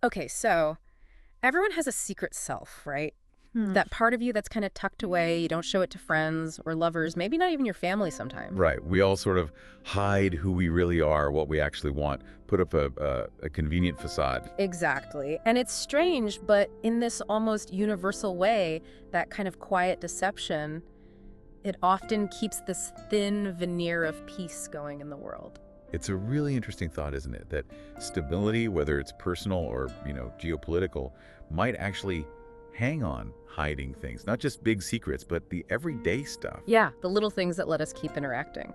Okay, so everyone has a secret self, right? Hmm. That part of you that's kind of tucked away, you don't show it to friends or lovers, maybe not even your family sometimes. Right. We all sort of hide who we really are, what we actually want, put up a convenient facade. Exactly. And it's strange, but in this almost universal way, that kind of quiet deception, it often keeps this thin veneer of peace going in the world. It's a really interesting thought, isn't it? That stability, whether it's personal or, geopolitical, might actually hang on hiding things, not just big secrets, but the everyday stuff. Yeah, the little things that let us keep interacting.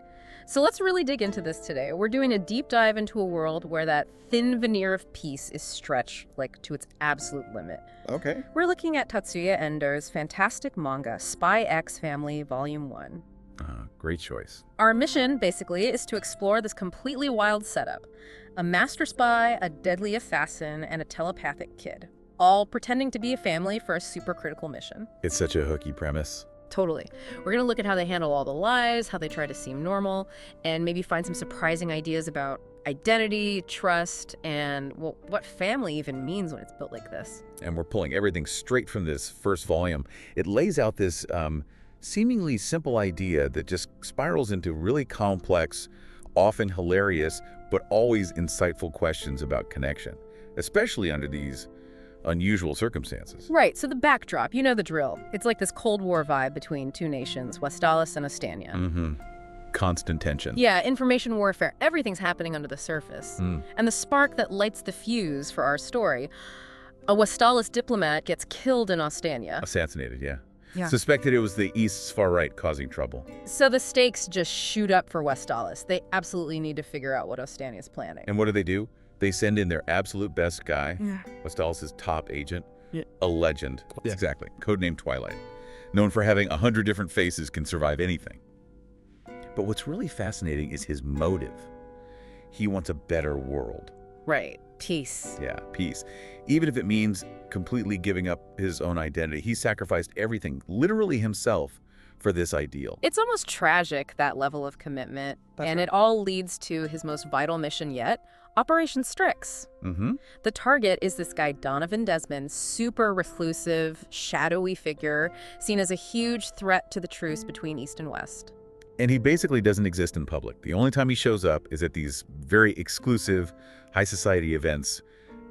So let's really dig into this today. We're doing a deep dive into a world where that thin veneer of peace is stretched like to its absolute limit. Okay. We're looking at Tatsuya Endo's fantastic manga, Spy X Family Volume 1. Great choice. Our mission, basically, is to explore this completely wild setup. A master spy, a deadly assassin, and a telepathic kid, all pretending to be a family for a supercritical mission. It's such a hooky premise. Totally. We're going to look at how they handle all the lies, how they try to seem normal, and maybe find some surprising ideas about identity, trust, and, well, what family even means when it's built like this. And we're pulling everything straight from this first volume. It lays out this seemingly simple idea that just spirals into really complex, often hilarious, but always insightful questions about connection, especially under these unusual circumstances. Right, so the backdrop, you know the drill. It's like this Cold War vibe between two nations, Westalis and Ostania. Mm-hmm. Constant tension. Yeah, information warfare, everything's happening under the surface. And the spark that lights the fuse for our story, a Westalis diplomat gets killed in Ostania. Assassinated, yeah. Yeah. Suspected it was the East's far right causing trouble. So the stakes just shoot up for Westalis. They absolutely need to figure out what Ostania's planning. And what do? They send in their absolute best guy, Yeah. Westalis' top agent, Yeah. a legend. Yeah. Exactly. Codename Twilight. Known for having 100 different faces, can survive anything. But what's really fascinating is his motive. He wants a better world. Right, peace. Yeah, peace. Even if it means completely giving up his own identity. He sacrificed everything, literally himself, for this ideal. It's almost tragic, that level of commitment. That's And right. it all leads to his most vital mission yet, Operation Strix. Mm-hmm. The target is this guy, Donovan Desmond, super reclusive, shadowy figure, seen as a huge threat to the truce between East and West. And he basically doesn't exist in public. The only time he shows up is at these very exclusive high society events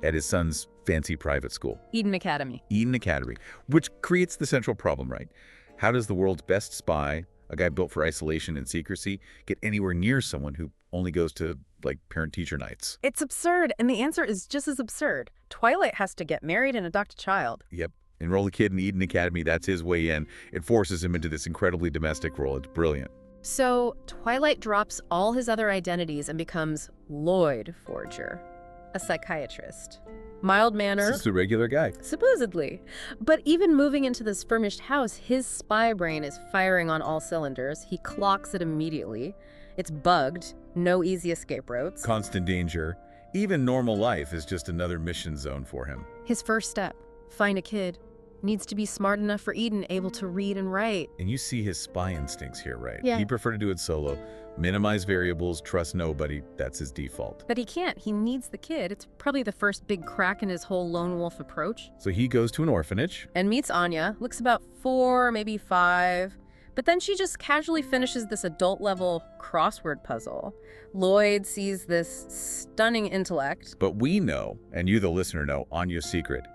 at his son's fancy private school, Eden Academy. Eden Academy, which creates the central problem, right? How does the world's best spy, a guy built for isolation and secrecy, get anywhere near someone who only goes to, like, parent-teacher nights? It's absurd, and the answer is just as absurd. Twilight has to get married and adopt a child. Yep. Enroll a kid in Eden Academy, that's his way in. It forces him into this incredibly domestic role. It's brilliant. So Twilight drops all his other identities and becomes Lloyd Forger, a psychiatrist. Mild-mannered, This is a regular guy. supposedly. But even moving into this furnished house, his spy brain is firing on all cylinders. He clocks it immediately. It's bugged, no easy escape routes. Constant danger. Even normal life is just another mission zone for him. His first step, find a kid. Needs to be smart enough for Eden, able to read and write. And you see his spy instincts here, right? Yeah. He'd prefer to do it solo. Minimize variables, trust nobody. That's his default. But he can't. He needs the kid. It's probably the first big crack in his whole lone wolf approach. So he goes to an orphanage. And meets Anya, looks about 4, maybe 5. But then she just casually finishes this adult-level crossword puzzle. Lloyd sees this stunning intellect. But we know, and you the listener know, Anya's secret.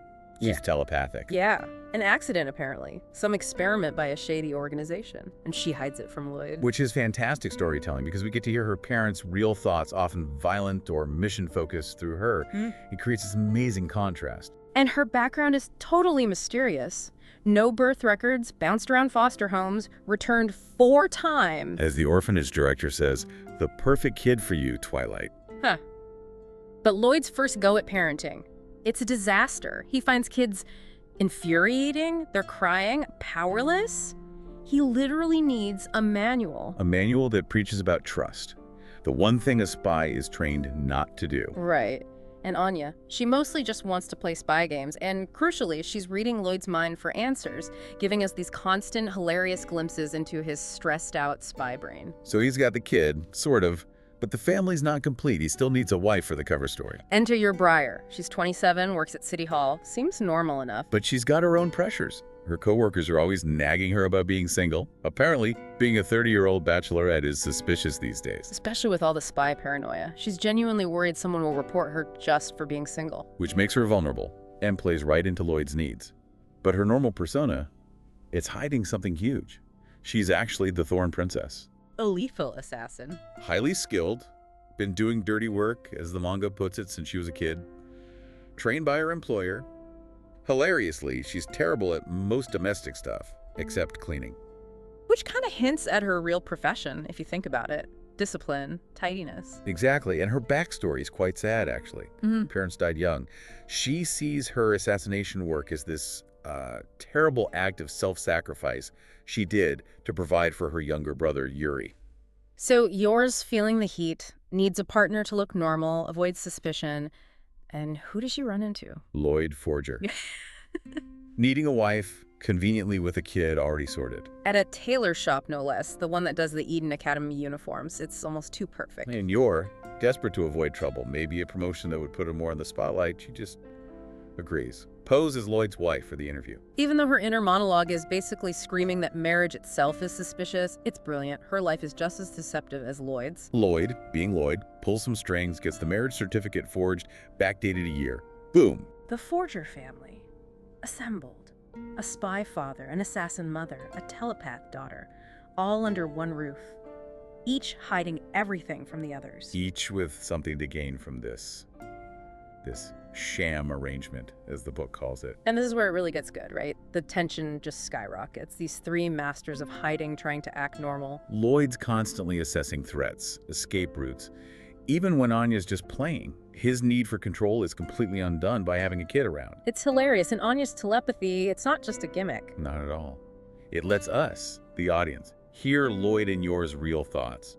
She's Yeah. telepathic. Yeah, an accident apparently. Some experiment by a shady organization. And she hides it from Lloyd. Which is fantastic storytelling because we get to hear her parents' real thoughts, often violent or mission-focused through her. It creates this amazing contrast. And her background is totally mysterious. No birth records, bounced around foster homes, returned 4 times. As the orphanage director says, the perfect kid for you, Twilight. Huh. But Lloyd's first go at parenting, it's a disaster. He finds kids infuriating, they're crying, powerless. He literally needs a manual. A manual that preaches about trust. The one thing a spy is trained not to do. Right. And Anya, she mostly just wants to play spy games, and crucially, she's reading Lloyd's mind for answers, giving us these constant, hilarious glimpses into his stressed-out spy brain. So he's got the kid, sort of, But the family's not complete. He still needs a wife for the cover story. Enter your Briar. She's 27, works at City Hall. Seems normal enough. But she's got her own pressures. Her coworkers are always nagging her about being single. Apparently, being a 30-year-old bachelorette is suspicious these days. Especially with all the spy paranoia. She's genuinely worried someone will report her just for being single. Which makes her vulnerable and plays right into Lloyd's needs. But her normal persona, it's hiding something huge. She's actually the Thorn Princess. A lethal assassin. Highly skilled, been doing dirty work, as the manga puts it, since she was a kid. Trained by her employer. Hilariously, she's terrible at most domestic stuff, except cleaning. Which kind of hints at her real profession, if you think about it. Discipline, tidiness. Exactly, and her backstory is quite sad, actually. Her parents died young. She sees her assassination work as this terrible act of self-sacrifice she did to provide for her younger brother, Yuri. So Yor's feeling the heat, needs a partner to look normal, avoid suspicion. And who does she run into? Lloyd Forger. Needing a wife, conveniently with a kid already sorted. At a tailor shop, no less, the one that does the Eden Academy uniforms. It's almost too perfect. And Yor, desperate to avoid trouble, maybe a promotion that would put her more in the spotlight, she just agrees. Pose as Lloyd's wife for the interview. Even though her inner monologue is basically screaming that marriage itself is suspicious, it's brilliant. Her life is just as deceptive as Lloyd's. Lloyd, being Lloyd, pulls some strings, gets the marriage certificate forged, backdated a year. Boom. The Forger family. Assembled. A spy father, an assassin mother, a telepath daughter. All under one roof. Each hiding everything from the others. Each with something to gain from this sham arrangement, as the book calls it. And this is where it really gets good, right? The tension just skyrockets. These three masters of hiding, trying to act normal. Lloyd's constantly assessing threats, escape routes. Even when Anya's just playing, his need for control is completely undone by having a kid around. It's hilarious. And Anya's telepathy, it's not just a gimmick. Not at all. It lets us, the audience, hear Lloyd and Yor's real thoughts.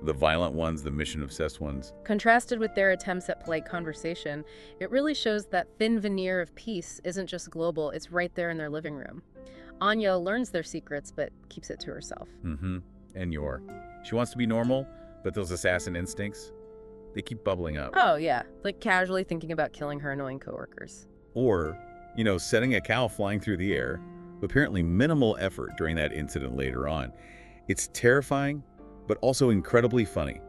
The violent ones, the mission-obsessed ones. Contrasted with their attempts at polite conversation, it really shows that thin veneer of peace isn't just global, it's right there in their living room. Anya learns their secrets, but keeps it to herself. And Yor. She wants to be normal, but those assassin instincts, they keep bubbling up. Oh, yeah. Like casually thinking about killing her annoying coworkers. Or, setting a cow flying through the air, with apparently minimal effort during that incident later on. It's terrifying, but also incredibly funny.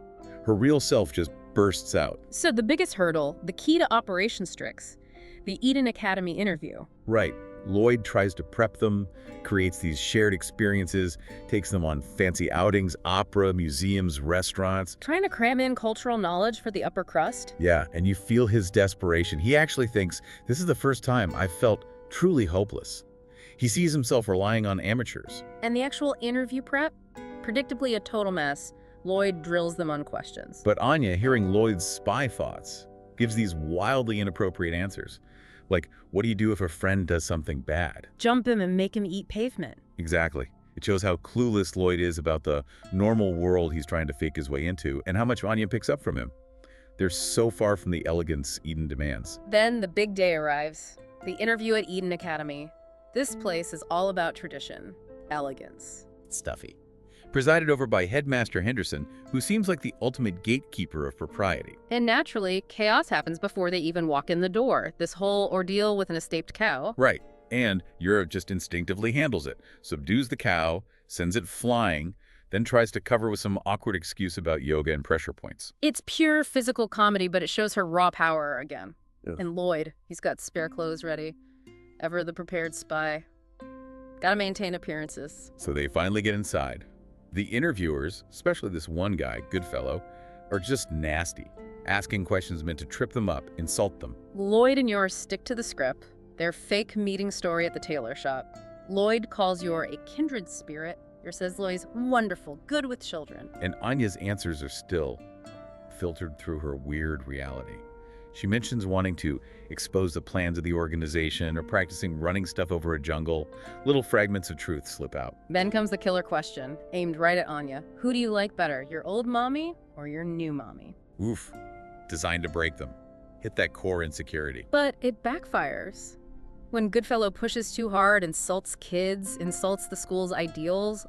Her real self just bursts out. So the biggest hurdle, the key to Operation Strix, the Eden Academy interview. Right. Lloyd tries to prep them, creates these shared experiences, takes them on fancy outings, opera, museums, restaurants. Trying to cram in cultural knowledge for the upper crust. Yeah, and you feel his desperation. He actually thinks, this is the first time I've felt truly hopeless. He sees himself relying on amateurs. And the actual interview prep? Predictably a total mess. Lloyd drills them on questions. But Anya, hearing Lloyd's spy thoughts, gives these wildly inappropriate answers. Like, what do you do if a friend does something bad? Jump him and make him eat pavement. Exactly. It shows how clueless Lloyd is about the normal world he's trying to fake his way into, and how much Anya picks up from him. They're so far from the elegance Eden demands. Then the big day arrives. The interview at Eden Academy. This place is all about tradition, elegance. Stuffy. Presided over by Headmaster Henderson, who seems like the ultimate gatekeeper of propriety. And naturally, chaos happens before they even walk in the door. This whole ordeal with an escaped cow. Right. And Europe just instinctively handles it, subdues the cow, sends it flying, then tries to cover with some awkward excuse about yoga and pressure points. It's pure physical comedy, but it shows her raw power again. Ugh. And Lloyd, he's got spare clothes ready. Ever the prepared spy. Gotta maintain appearances. So they finally get inside. The interviewers, especially this one guy, Goodfellow, are just nasty, asking questions meant to trip them up, insult them. Lloyd and Yor stick to the script, their fake meeting story at the tailor shop. Lloyd calls Yor a kindred spirit. Yor says Lloyd's wonderful, good with children. And Anya's answers are still filtered through her weird reality. She mentions wanting to expose the plans of the organization or practicing running stuff over a jungle. Little fragments of truth slip out. Then comes the killer question, aimed right at Anya. Who do you like better, your old mommy or your new mommy? Oof. Designed to break them. Hit that core insecurity. But it backfires. When Goodfellow pushes too hard, insults kids, insults the school's ideals,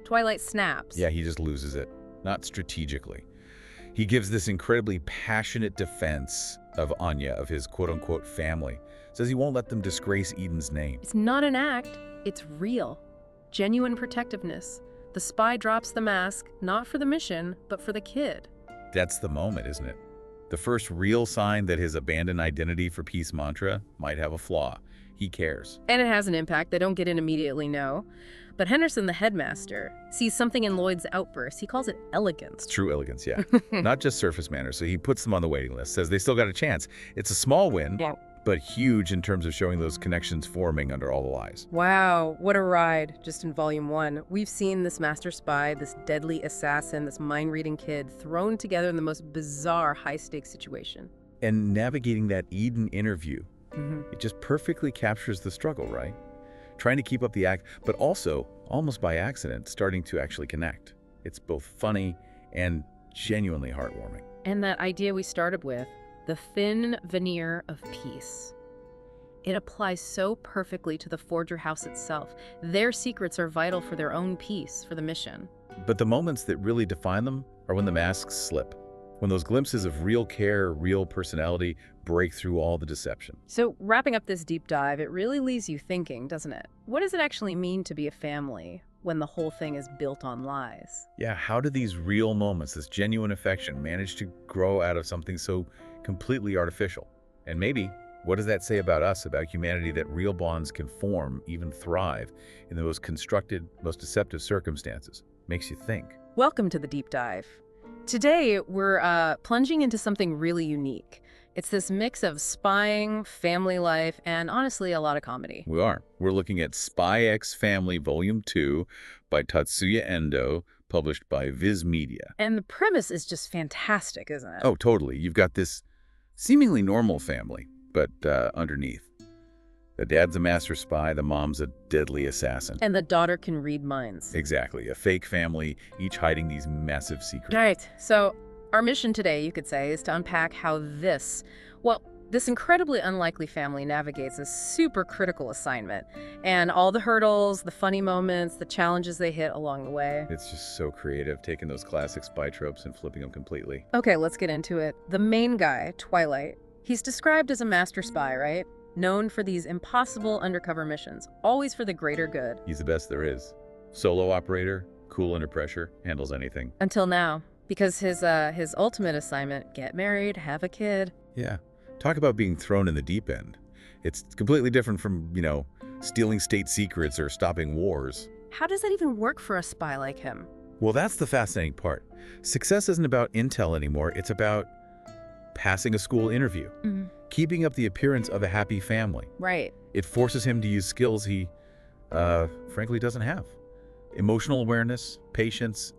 Twilight snaps. Yeah, he just loses it. Not strategically. He gives this incredibly passionate defense of Anya, of his quote-unquote family. Says he won't let them disgrace Eden's name. It's not an act, it's real. Genuine protectiveness. The spy drops the mask, not for the mission, but for the kid. That's the moment, isn't it? The first real sign that his abandoned identity for peace mantra might have a flaw. He cares. And it has an impact. They don't get it immediately, no. But Henderson, the headmaster, sees something in Lloyd's outburst. He calls it elegance. True elegance, yeah. Not just surface manners. So he puts them on the waiting list, says they still got a chance. It's a small win, but huge in terms of showing those connections forming under all the lies. Wow, what a ride, just in Volume 1. We've seen this master spy, this deadly assassin, this mind-reading kid thrown together in the most bizarre high-stakes situation. And navigating that Eden interview, it just perfectly captures the struggle, right? Trying to keep up the act, but also, almost by accident, starting to actually connect. It's both funny and genuinely heartwarming. And that idea we started with, the thin veneer of peace. It applies so perfectly to the Forger House itself. Their secrets are vital for their own peace, for the mission. But the moments that really define them are when the masks slip. When those glimpses of real care, real personality break through all the deception. So wrapping up this deep dive, it really leaves you thinking, doesn't it? What does it actually mean to be a family when the whole thing is built on lies? Yeah, how do these real moments, this genuine affection, manage to grow out of something so completely artificial? And maybe, what does that say about us, about humanity, that real bonds can form, even thrive, in the most constructed, most deceptive circumstances? Makes you think. Welcome to the deep dive. Today, we're plunging into something really unique. It's this mix of spying, family life, and honestly, a lot of comedy. We are. We're looking at Spy X Family Volume 2 by Tatsuya Endo, published by Viz Media. And the premise is just fantastic, isn't it? Oh, totally. You've got this seemingly normal family, but underneath. The dad's a master spy, the mom's a deadly assassin. And the daughter can read minds. Exactly. A fake family, each hiding these massive secrets. Right. So our mission today, you could say, is to unpack how this incredibly unlikely family navigates a super critical assignment. And all the hurdles, the funny moments, the challenges they hit along the way. It's just so creative, taking those classic spy tropes and flipping them completely. Okay, let's get into it. The main guy, Twilight, he's described as a master spy, right? Known for these impossible undercover missions, always for the greater good. He's the best there is. Solo operator, cool under pressure, handles anything. Until now, because his ultimate assignment, get married, have a kid. Yeah. Talk about being thrown in the deep end. It's completely different from, stealing state secrets or stopping wars. How does that even work for a spy like him? Well, that's the fascinating part. Success isn't about intel anymore. It's about passing a school interview. Keeping up the appearance of a happy family. Right. It forces him to use skills he, frankly, doesn't have. Emotional awareness, patience,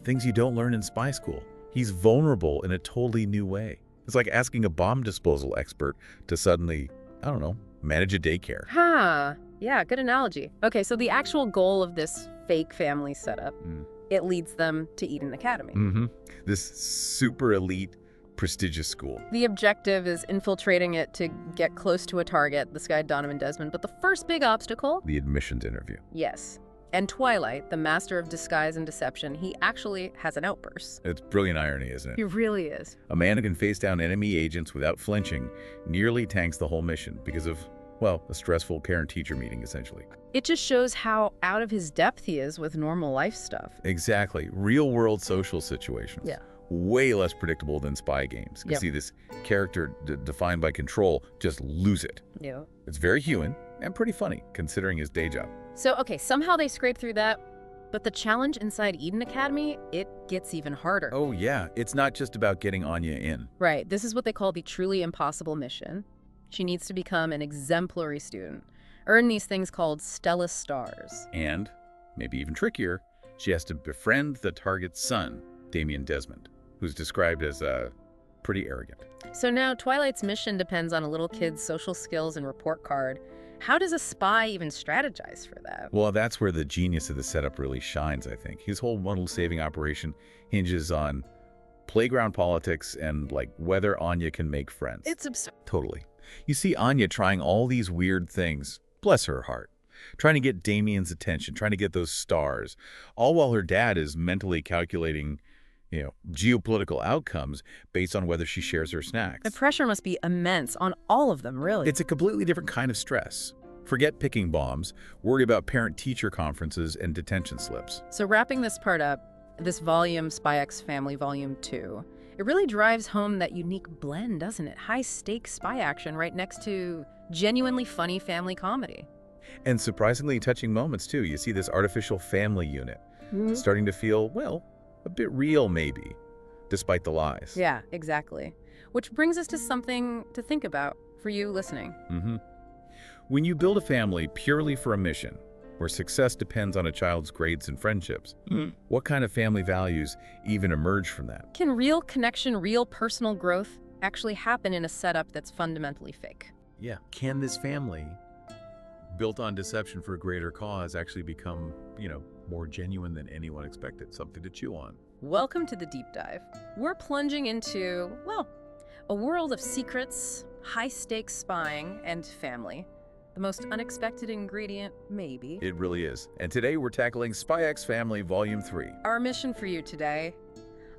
things you don't learn in spy school. He's vulnerable in a totally new way. It's like asking a bomb disposal expert to suddenly, manage a daycare. Yeah, good analogy. Okay, so the actual goal of this fake family setup, it leads them to Eden Academy. This super elite, prestigious school. The objective is infiltrating it to get close to a target, this guy Donovan Desmond, but the first big obstacle? The admissions interview. Yes. And Twilight, the master of disguise and deception, he actually has an outburst. It's brilliant irony, isn't it? He really is. A man who can face down enemy agents without flinching nearly tanks the whole mission because of, a stressful parent-teacher meeting, essentially. It just shows how out of his depth he is with normal life stuff. Exactly. Real-world social situations. Yeah. Way less predictable than spy games. You see this character defined by control just lose it. Yeah. It's very human and pretty funny, considering his day job. So, okay, somehow they scrape through that, but the challenge inside Eden Academy, it gets even harder. Oh, yeah. It's not just about getting Anya in. Right. This is what they call the truly impossible mission. She needs to become an exemplary student, earn these things called Stella Stars. And, maybe even trickier, she has to befriend the target's son, Damien Desmond, who's described as pretty arrogant. So now Twilight's mission depends on a little kid's social skills and report card. How does a spy even strategize for that? Well, that's where the genius of the setup really shines, I think. His whole model-saving operation hinges on playground politics and, whether Anya can make friends. It's absurd. Totally. You see Anya trying all these weird things, bless her heart, trying to get Damien's attention, trying to get those stars, all while her dad is mentally calculating, geopolitical outcomes based on whether she shares her snacks. The pressure must be immense on all of them, really. It's a completely different kind of stress. Forget picking bombs, worry about parent-teacher conferences and detention slips. So wrapping this part up, this volume, Spy X Family Volume 2, it really drives home that unique blend, doesn't it? High-stakes spy action right next to genuinely funny family comedy. And surprisingly touching moments, too. You see this artificial family unit starting to feel, well, a bit real maybe, despite the lies. Yeah, exactly. Which brings us to something to think about for you listening. When you build a family purely for a mission, where success depends on a child's grades and friendships, what kind of family values even emerge from that? Can real connection, real personal growth actually happen in a setup that's fundamentally fake? Yeah. Can this family, built on deception for a greater cause, actually become, more genuine than anyone expected? Something to chew on. Welcome to the deep dive. We're plunging into, well, a world of secrets, high-stakes spying, and family. The most unexpected ingredient, maybe. It really is. And today we're tackling Spy X Family Volume 3. Our mission for you today,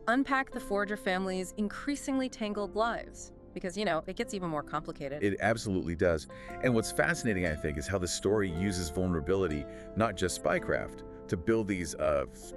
unpack the Forger family's increasingly tangled lives. Because, it gets even more complicated. It absolutely does. And what's fascinating, I think, is how the story uses vulnerability, not just spycraft, to build these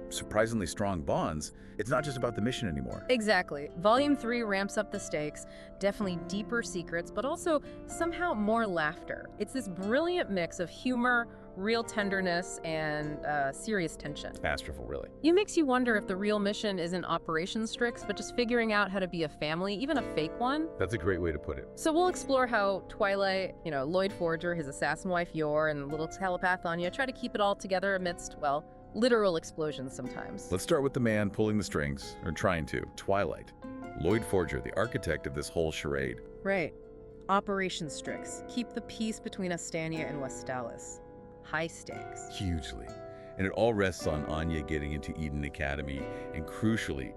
surprisingly strong bonds. It's not just about the mission anymore. Exactly. Volume 3 ramps up the stakes, definitely deeper secrets, but also somehow more laughter. It's this brilliant mix of humor, real tenderness, and serious tension. Masterful, really. It makes you wonder if the real mission isn't Operation Strix, but just figuring out how to be a family, even a fake one. That's a great way to put it. So we'll explore how Twilight, Lloyd Forger, his assassin wife Yor, and little telepath Anya try to keep it all together amidst, well, literal explosions sometimes. Let's start with the man pulling the strings, or trying to, Twilight. Lloyd Forger, the architect of this whole charade. Right. Operation Strix. Keep the peace between Astania and Westalis. High stakes. Hugely. And it all rests on Anya getting into Eden Academy and, crucially,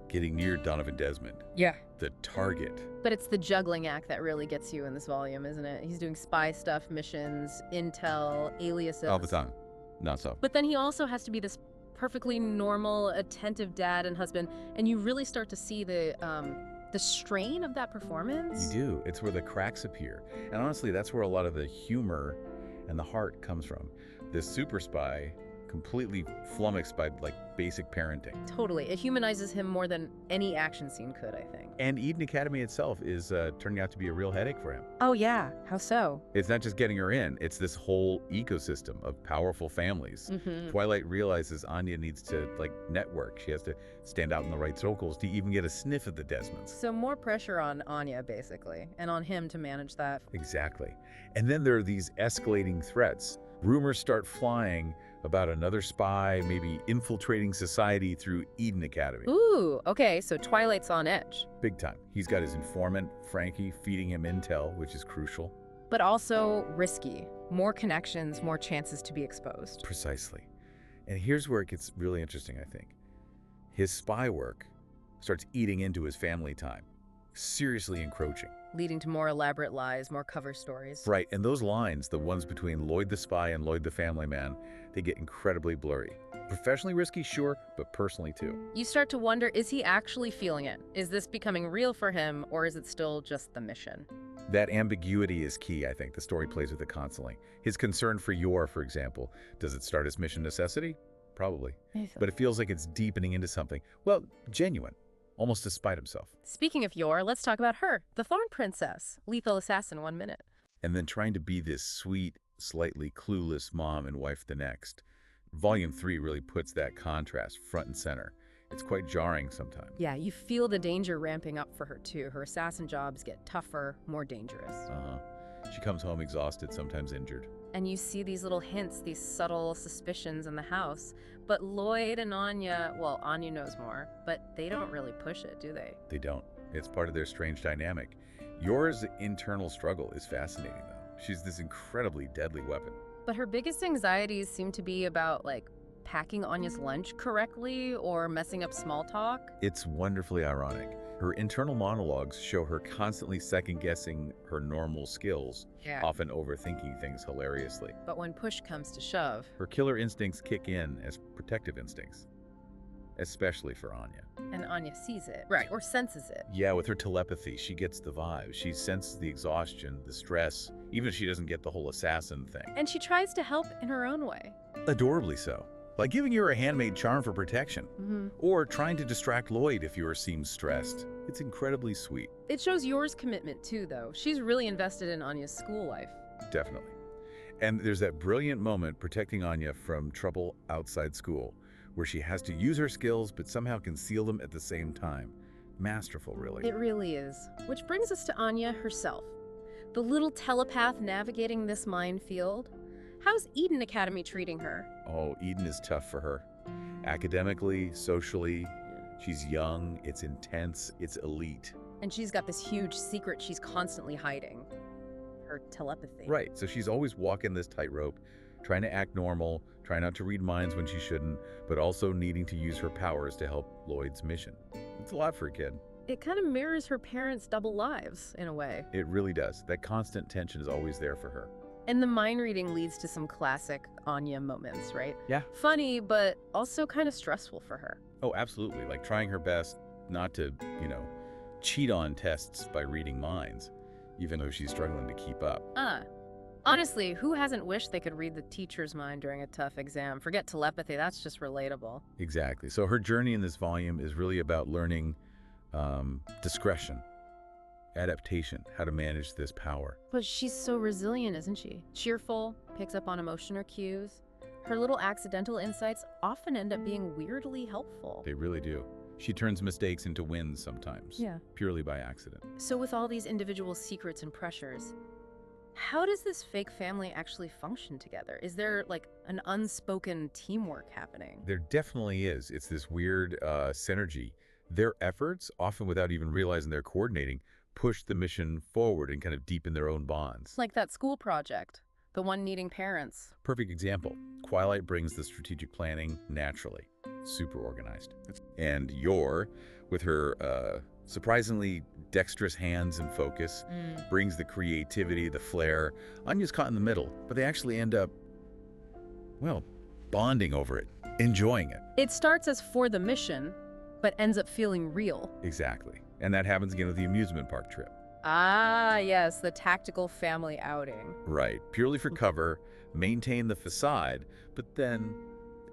getting near Donovan Desmond. Yeah. The target. But it's the juggling act that really gets you in this volume, isn't it? He's doing spy stuff, missions, intel, aliases. All the time. Not so. But then he also has to be this perfectly normal, attentive dad and husband, and you really start to see the strain of that performance. You do. It's where the cracks appear. And honestly, that's where a lot of the humor and the heart comes from. This super spy, completely flummoxed by basic parenting. Totally. It humanizes him more than any action scene could, I think. And Eden Academy itself is turning out to be a real headache for him. Oh yeah, how so? It's not just getting her in, it's this whole ecosystem of powerful families. Twilight realizes Anya needs to network. She has to stand out in the right circles to even get a sniff of the Desmonds. So more pressure on Anya, basically, and on him to manage that. Exactly. And then there are these escalating threats. Rumors start flying about another spy maybe infiltrating society through Eden Academy. Ooh, okay, so Twilight's on edge. Big time. He's got his informant, Frankie, feeding him intel, which is crucial. But also risky. More connections, more chances to be exposed. Precisely. And here's where it gets really interesting, I think. His spy work starts eating into his family time, seriously encroaching. Leading to more elaborate lies, more cover stories. Right, and those lines, the ones between Lloyd the spy and Lloyd the family man, they get incredibly blurry. Professionally risky, sure, but personally too. You start to wonder, is he actually feeling it? Is this becoming real for him, or is it still just the mission? That ambiguity is key, I think. The story plays with it constantly. His concern for Yor, for example, does it start as mission necessity? Probably. But it feels like it's deepening into something, well, genuine. Almost despite himself. Speaking of Yor, let's talk about her, the Thorn Princess, lethal assassin 1 minute. And then trying to be this sweet, slightly clueless mom and wife the next. Volume 3 really puts that contrast front and center. It's quite jarring sometimes. Yeah, you feel the danger ramping up for her too. Her assassin jobs get tougher, more dangerous. She comes home exhausted, sometimes injured. And you see these little hints, these subtle suspicions in the house. But Lloyd and Anya, well, Anya knows more, but they don't really push it, do they? They don't. It's part of their strange dynamic. Yor's internal struggle is fascinating, though. She's this incredibly deadly weapon. But her biggest anxieties seem to be about, packing Anya's lunch correctly or messing up small talk. It's wonderfully ironic. Her internal monologues show her constantly second-guessing her normal skills, often overthinking things hilariously. But when push comes to shove, her killer instincts kick in as protective instincts. especially for Anya. And Anya sees it, right, or senses it. Yeah, with her telepathy, she gets the vibe. She senses the exhaustion, the stress, even if she doesn't get the whole assassin thing. And she tries to help in her own way. Adorably so. Like giving her a handmade charm for protection. Or trying to distract Lloyd if yours seems stressed. It's incredibly sweet. It shows yours commitment too, though. She's really invested in Anya's school life. Definitely. And there's that brilliant moment protecting Anya from trouble outside school, where she has to use her skills but somehow conceal them at the same time. Masterful, really. It really is. Which brings us to Anya herself. The little telepath navigating this minefield. How's Eden Academy treating her? Oh, Eden is tough for her. Academically, socially, she's young, it's intense, it's elite. And she's got this huge secret she's constantly hiding. Her telepathy. Right, so she's always walking this tightrope, trying to act normal, trying not to read minds when she shouldn't, but also needing to use her powers to help Lloyd's mission. It's a lot for a kid. It kind of mirrors her parents' double lives, in a way. It really does. That constant tension is always there for her. And the mind reading leads to some classic Anya moments, right? Yeah. Funny, but also kind of stressful for her. Oh, absolutely. Like trying her best not to, cheat on tests by reading minds, even though she's struggling to keep up. Honestly, who hasn't wished they could read the teacher's mind during a tough exam? Forget telepathy, that's just relatable. Exactly. So her journey in this volume is really about learning discretion, adaptation, how to manage this power. But she's so resilient, isn't she? Cheerful, picks up on emotional cues. Her little accidental insights often end up being weirdly helpful. They really do. She turns mistakes into wins sometimes, purely by accident. So with all these individual secrets and pressures, how does this fake family actually function together? Is there like an unspoken teamwork happening? There definitely is. It's this weird synergy. Their efforts, often without even realizing they're coordinating, push the mission forward and kind of deepen their own bonds. Like that school project, the one needing parents. Perfect example. Twilight brings the strategic planning naturally, super organized. And Yor, with her surprisingly dexterous hands and focus, brings the creativity, the flair. Anya's caught in the middle, but they actually end up, well, bonding over it, enjoying it. It starts as for the mission, but ends up feeling real. Exactly. And that happens again with the amusement park trip. Ah, yes, the tactical family outing. Right. Purely for cover, maintain the facade, but then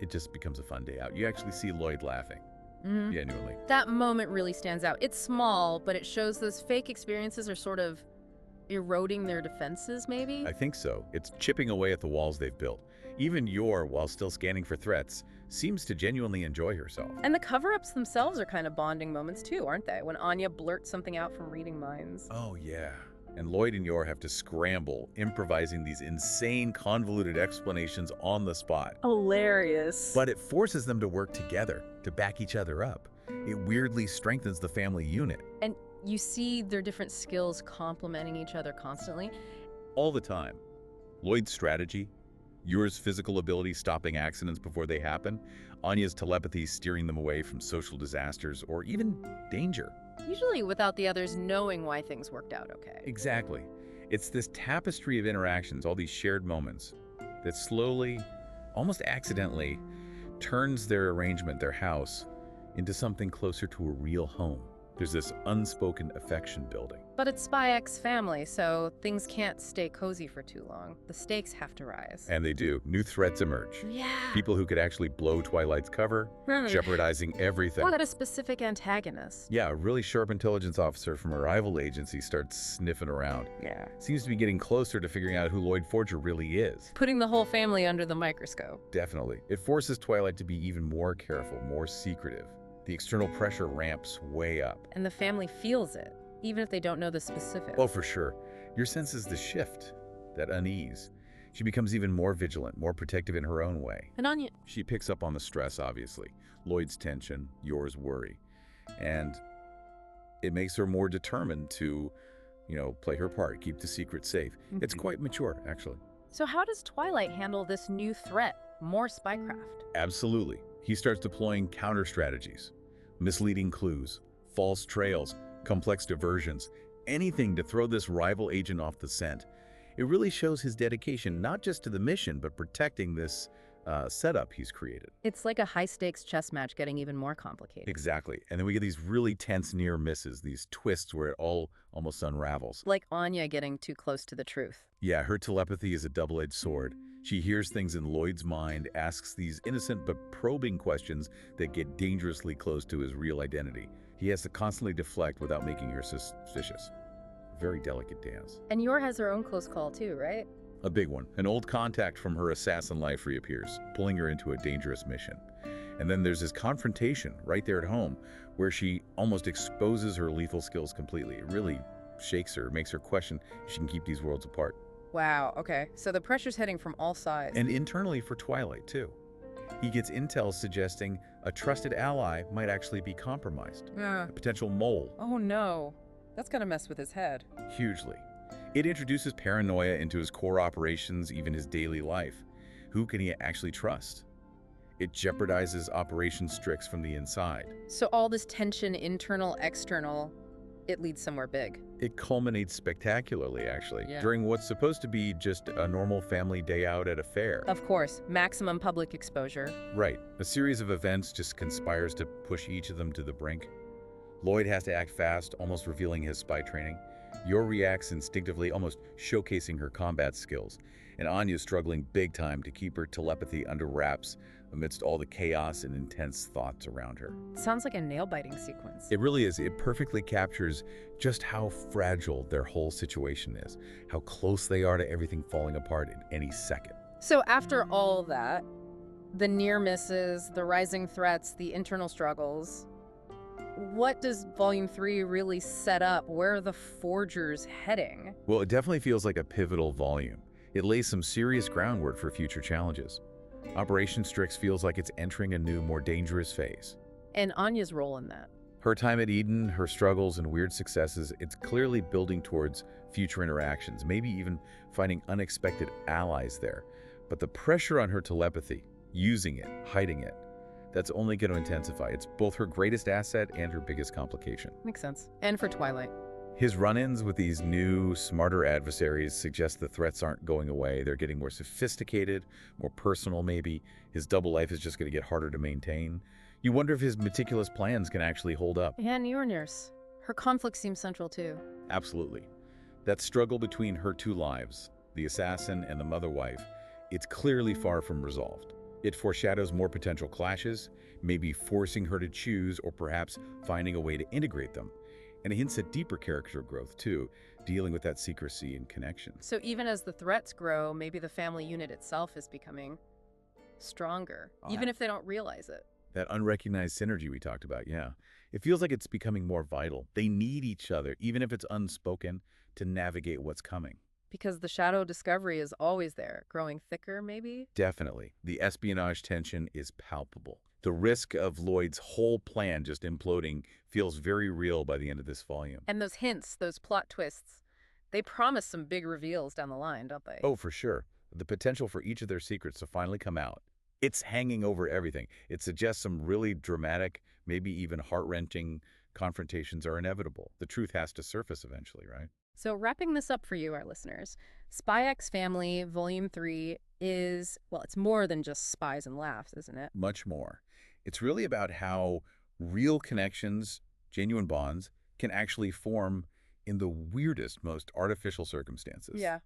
it just becomes a fun day out. You actually see Lloyd laughing. Genuinely. That moment really stands out. It's small, but it shows those fake experiences are sort of eroding their defenses, maybe? I think so. It's chipping away at the walls they've built. Even Yor, while still scanning for threats, seems to genuinely enjoy herself. And the cover-ups themselves are kind of bonding moments too, aren't they? When Anya blurts something out from reading minds. Oh, yeah. And Lloyd and Yor have to scramble, improvising these insane, convoluted explanations on the spot. Hilarious. But it forces them to work together, to back each other up. It weirdly strengthens the family unit. And you see their different skills complementing each other constantly. All the time. Lloyd's strategy, Yor's physical ability stopping accidents before they happen, Anya's telepathy steering them away from social disasters or even danger. Usually without the others knowing why things worked out okay. Exactly. It's this tapestry of interactions, all these shared moments, that slowly, almost accidentally, turns their arrangement, their house, into something closer to a real home. There's this unspoken affection building. But it's Spy X family, so things can't stay cozy for too long. The stakes have to rise. And they do. New threats emerge. Yeah. People who could actually blow Twilight's cover, jeopardizing everything. Or that a specific antagonist. Yeah, a really sharp intelligence officer from a rival agency starts sniffing around. Yeah. Seems to be getting closer to figuring out who Lloyd Forger really is. Putting the whole family under the microscope. Definitely. It forces Twilight to be even more careful, more secretive. The external pressure ramps way up. And the family feels it, even if they don't know the specifics. Oh, for sure. Your senses the shift, that unease. She becomes even more vigilant, more protective in her own way. And Anya... She picks up on the stress, obviously. Lloyd's tension, Yor's worry. And it makes her more determined to, play her part, keep the secret safe. It's quite mature, actually. So how does Twilight handle this new threat, more spycraft? Absolutely. He starts deploying counter strategies. Misleading clues, false trails, complex diversions, anything to throw this rival agent off the scent. It really shows his dedication not just to the mission, but protecting this setup he's created. It's like a high-stakes chess match getting even more complicated. Exactly. And then we get these really tense near misses, these twists where it all almost unravels. Like Anya getting too close to the truth. Yeah, her telepathy is a double-edged sword. She hears things in Lloyd's mind, asks these innocent but probing questions that get dangerously close to his real identity. He has to constantly deflect without making her suspicious. Very delicate dance. And Yor has her own close call too, right? A big one. An old contact from her assassin life reappears, pulling her into a dangerous mission. And then there's this confrontation right there at home where she almost exposes her lethal skills completely. It really shakes her, makes her question if she can keep these worlds apart. Wow, okay. So the pressure's hitting from all sides. And internally for Twilight, too. He gets intel suggesting a trusted ally might actually be compromised. A potential mole. Oh no. That's gonna mess with his head. Hugely. It introduces paranoia into his core operations, even his daily life. Who can he actually trust? It jeopardizes Operation Strix from the inside. So all this tension, internal, external, it leads somewhere big. It culminates spectacularly, actually, Yeah. during what's supposed to be just a normal family day out at a fair. Of course, maximum public exposure. Right. A series of events just conspires to push each of them to the brink. Lloyd has to act fast, almost revealing his spy training. Yor reacts instinctively, almost showcasing her combat skills. And Anya's struggling big time to keep her telepathy under wraps amidst all the chaos and intense thoughts around her. Sounds like a nail-biting sequence. It really is. It perfectly captures just how fragile their whole situation is, how close they are to everything falling apart in any second. So after all that, the near misses, the rising threats, the internal struggles, what does Volume 3 really set up? Where are the Forgers heading? Well, it definitely feels like a pivotal volume. It lays some serious groundwork for future challenges. Operation Strix feels like it's entering a new, more dangerous phase. And Anya's role in that. Her time at Eden, her struggles and weird successes, it's clearly building towards future interactions, maybe even finding unexpected allies there. But the pressure on her telepathy, using it, hiding it, that's only going to intensify. It's both her greatest asset and her biggest complication. Makes sense. And for Twilight. His run-ins with these new, smarter adversaries suggest the threats aren't going away. They're getting more sophisticated, more personal maybe. His double life is just going to get harder to maintain. You wonder if his meticulous plans can actually hold up. And Yorners. Her conflict seems central too. Absolutely. That struggle between her two lives, the assassin and the mother wife, it's clearly far from resolved. It foreshadows more potential clashes, maybe forcing her to choose or perhaps finding a way to integrate them. And it hints at deeper character growth, too, dealing with that secrecy and connection. So even as the threats grow, maybe the family unit itself is becoming stronger, even if they don't realize it. That unrecognized synergy we talked about, yeah. It feels like it's becoming more vital. They need each other, even if it's unspoken, to navigate what's coming. Because the shadow discovery is always there, growing thicker, maybe? Definitely. The espionage tension is palpable. The risk of Lloyd's whole plan just imploding feels very real by the end of this volume. And those hints, those plot twists, they promise some big reveals down the line, don't they? Oh, for sure. The potential for each of their secrets to finally come out. It's hanging over everything. It suggests some really dramatic, maybe even heart-wrenching confrontations are inevitable. The truth has to surface eventually, right? So wrapping this up for you, our listeners, Spy X Family Volume 3 is, well, it's more than just spies and laughs, isn't it? Much more. It's really about how real connections, genuine bonds, can actually form in the weirdest, most artificial circumstances. Yeah.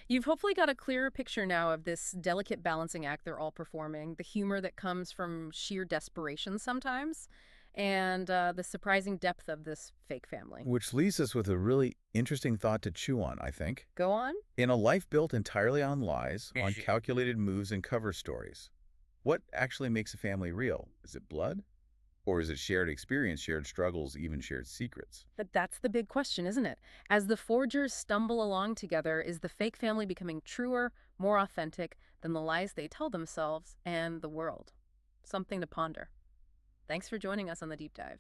You've hopefully got a clearer picture now of this delicate balancing act they're all performing, the humor that comes from sheer desperation sometimes, and the surprising depth of this fake family. Which leaves us with a really interesting thought to chew on, I think. Go on. In a life built entirely on lies, on calculated moves and cover stories, what actually makes a family real? Is it blood? Or is it shared experience, shared struggles, even shared secrets? But that's the big question, isn't it? As the Forgers stumble along together, is the fake family becoming truer, more authentic than the lies they tell themselves and the world? Something to ponder. Thanks for joining us on The Deep Dive.